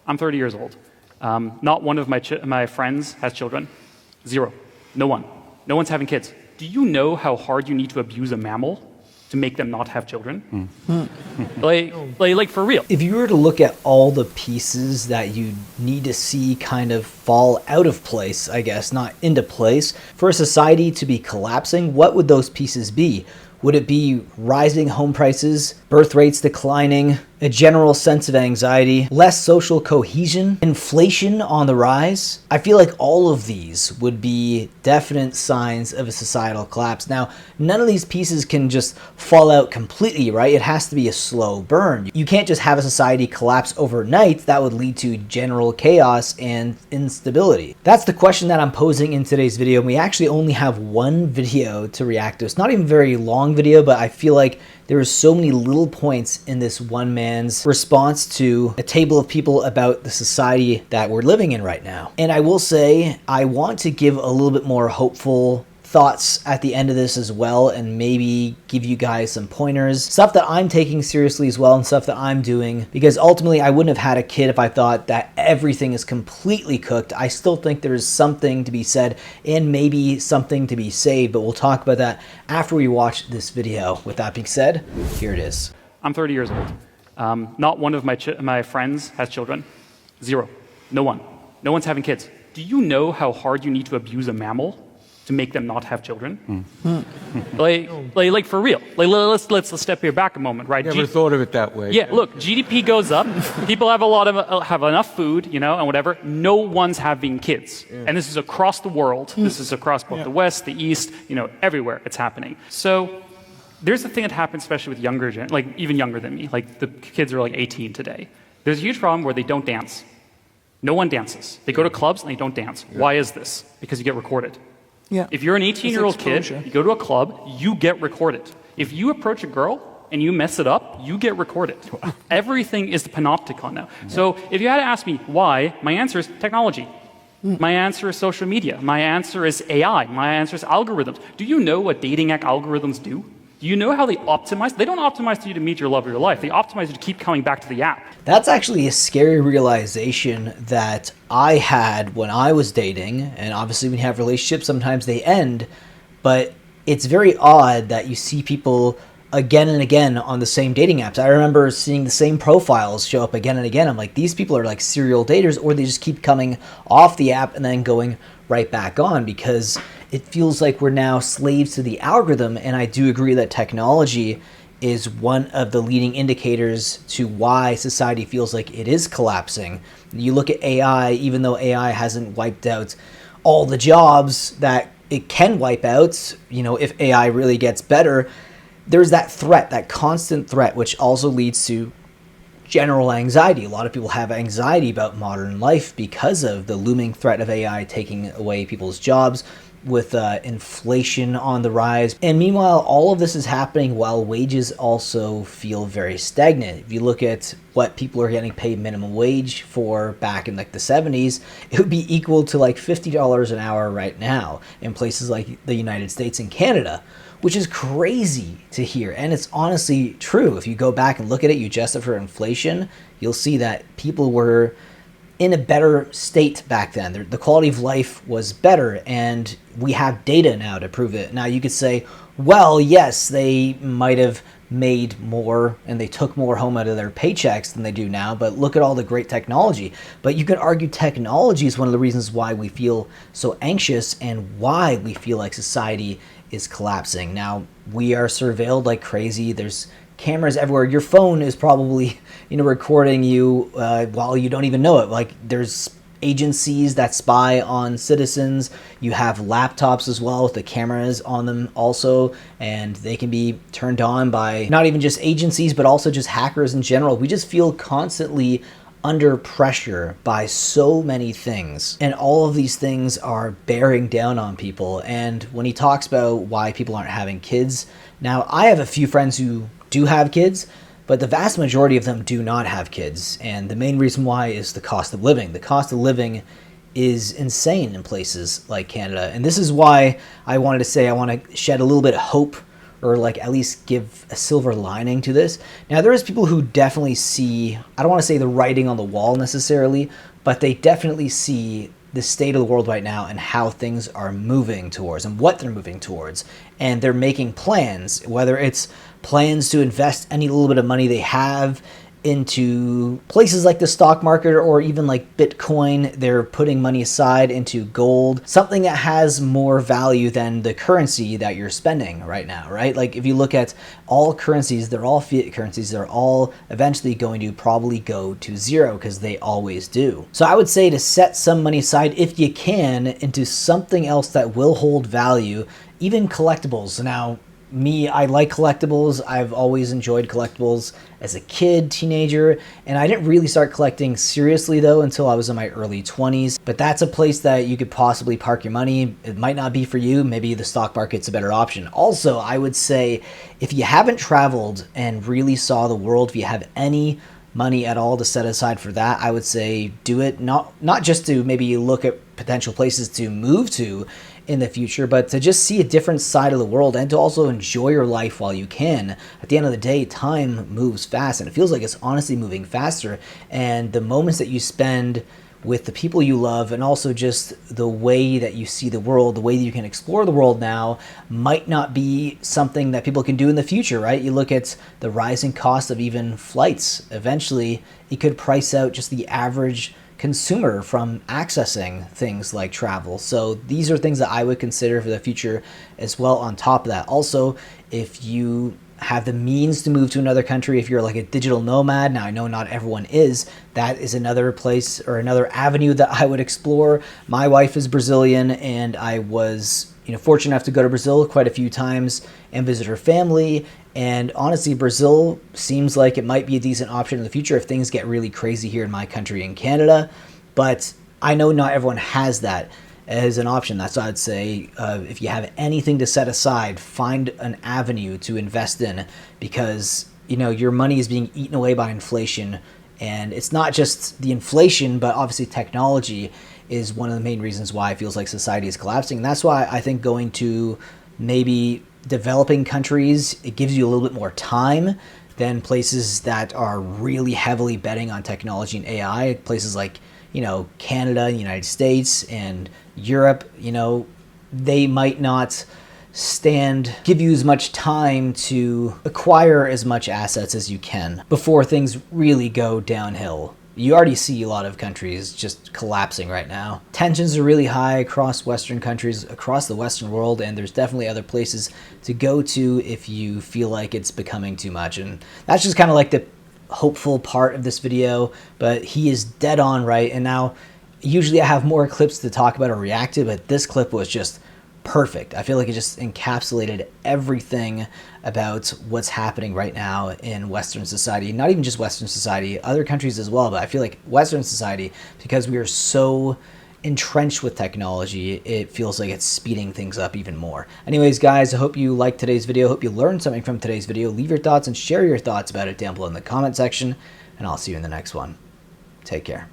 I'm 30 years old. Not one of my friends has children. Zero. No one. No one's having kids. Do you know how hard you need to abuse a mammal to make them not have children? Like for real. If you were to look at all the pieces that you need to see kind of fall out of place, I guess, not into place, for a society to be collapsing, what would those pieces be? Would it be rising home prices, birth rates declining, a general sense of anxiety, less social cohesion, inflation on the rise? I feel like all of these would be definite signs of a societal collapse. Now, none of these pieces can just fall out completely, right? It has to be a slow burn. You can't just have a society collapse overnight. That would lead to general chaos and instability. That's the question that I'm posing in today's video. We actually only have one video to react to. It's not even a very long video, but I feel like there are so many little points in this one man's response to a table of people about the society that we're living in right now. And I will say, I want to give a little bit more hopeful thoughts at the end of this as well, and maybe give you guys some pointers, stuff that I'm taking seriously as well, and stuff that I'm doing, because ultimately I wouldn't have had a kid if I thought that everything is completely cooked. I still think there's something to be said and maybe something to be saved, but we'll talk about that after we watch this video. With that being said, here it is. I'm 30 years old. Not one of my friends has children. Zero. No one. No one's having kids. Do you know how hard you need to abuse a mammal to make them not have children? Like for real. Let's step here back a moment, right? Never thought of it that way. Yeah, look, GDP goes up. People have have enough food, and whatever. No one's having kids, and this is across the world. This is across both the West, the East, everywhere it's happening. So there's a thing that happens, especially with younger, even younger than me. Like the kids are like 18 today. There's a huge problem where they don't dance. No one dances. They go to clubs and they don't dance. Why is this? Because you get recorded. Yeah. If you're an 18-year-old kid, you go to a club, you get recorded. If you approach a girl and you mess it up, you get recorded. Everything is the panopticon now. So if you had to ask me why, my answer is technology. My answer is social media. My answer is AI. My answer is algorithms. Do you know what dating app algorithms do? Do you know how they optimize? They don't optimize you to meet your love of your life. They optimize you to keep coming back to the app. That's actually a scary realization that I had when I was dating. And obviously when you have relationships, sometimes they end. But it's very odd that you see people again and again on the same dating apps. I remember seeing the same profiles show up again and again. I'm like, these people are like serial daters, or they just keep coming off the app and then going right back on, because it feels like we're now slaves to the algorithm. And I do agree that technology is one of the leading indicators to why society feels like it is collapsing. You look at AI, even though AI hasn't wiped out all the jobs that it can wipe out, if AI really gets better, there's that threat, that constant threat, which also leads to general anxiety. A lot of people have anxiety about modern life because of the looming threat of AI taking away people's jobs, with inflation on the rise. And meanwhile, all of this is happening while wages also feel very stagnant. If you look at what people are getting paid minimum wage for back in like the 70s, it would be equal to like $50 an hour right now in places like the United States and Canada, which is crazy to hear. And it's honestly true. If you go back and look at it, you adjust it for inflation, you'll see that people were in a better state back then. The quality of life was better, and we have data now to prove it. Now you could say, well, yes, they might have made more and they took more home out of their paychecks than they do now, but look at all the great technology. But you could argue technology is one of the reasons why we feel so anxious and why we feel like society is collapsing. Now, we are surveilled like crazy. There's cameras everywhere. Your phone is probably, recording you while you don't even know it. Like, there's agencies that spy on citizens. You have laptops as well with the cameras on them also, and they can be turned on by not even just agencies, but also just hackers in general. We just feel constantly under pressure by so many things, and all of these things are bearing down on people. And when he talks about why people aren't having kids, now I have a few friends who do have kids, but the vast majority of them do not have kids. And the main reason why is the cost of living. The cost of living is insane in places like Canada. And this is why I wanted to say I want to shed a little bit of hope or like at least give a silver lining to this. Now, there is people who definitely see, I don't want to say the writing on the wall necessarily, but they definitely see the state of the world right now and how things are moving towards and what they're moving towards. And they're making plans, whether it's plans to invest any little bit of money they have into places like the stock market or even like Bitcoin. They're putting money aside into gold, something that has more value than the currency that you're spending right now, right? Like if you look at all currencies, they're all fiat currencies. They're all eventually going to probably go to zero because they always do. So I would say to set some money aside if you can into something else that will hold value, even collectibles. Now, me, I like collectibles. I've always enjoyed collectibles as a kid, teenager, and I didn't really start collecting seriously though until I was in my early 20s. But that's a place that you could possibly park your money. It might not be for you. Maybe the stock market's a better option. Also, I would say if you haven't traveled and really saw the world, if you have any money at all to set aside for that, I would say do it. Not just to maybe look at potential places to move to in the future, but to just see a different side of the world and to also enjoy your life while you can. At the end of the day, time moves fast, and it feels like it's honestly moving faster. And the moments that you spend with the people you love, and also just the way that you see the world, the way that you can explore the world now, might not be something that people can do in the future, right? You look at the rising cost of even flights. Eventually, it could price out just the average consumer from accessing things like travel. So these are things that I would consider for the future as well. On top of that, also, if you have the means to move to another country, if you're like a digital nomad, now I know not everyone is, that is another place or another avenue that I would explore. My wife is Brazilian, and I was fortunate enough to go to Brazil quite a few times and visit her family. And honestly, Brazil seems like it might be a decent option in the future if things get really crazy here in my country in Canada. But I know not everyone has that as an option. That's why I'd say if you have anything to set aside, find an avenue to invest in, because your money is being eaten away by inflation. And it's not just the inflation, but obviously technology is one of the main reasons why it feels like society is collapsing. And that's why I think going to maybe developing countries, it gives you a little bit more time than places that are really heavily betting on technology and AI. Places like, Canada and the United States and Europe, they might not give you as much time to acquire as much assets as you can before things really go downhill. You already see a lot of countries just collapsing right now. Tensions are really high across Western countries, across the Western world, and there's definitely other places to go to if you feel like it's becoming too much. And that's just kind of like the hopeful part of this video, but he is dead on right. And now, usually I have more clips to talk about or react to, but this clip was just perfect. I feel like it just encapsulated everything about what's happening right now in Western society. Not even just Western society, other countries as well, but I feel like Western society, because we are so entrenched with technology, it feels like it's speeding things up even more. Anyways, guys, I hope you liked today's video. I hope you learned something from today's video. Leave your thoughts and share your thoughts about it down below in the comment section, and I'll see you in the next one. Take care.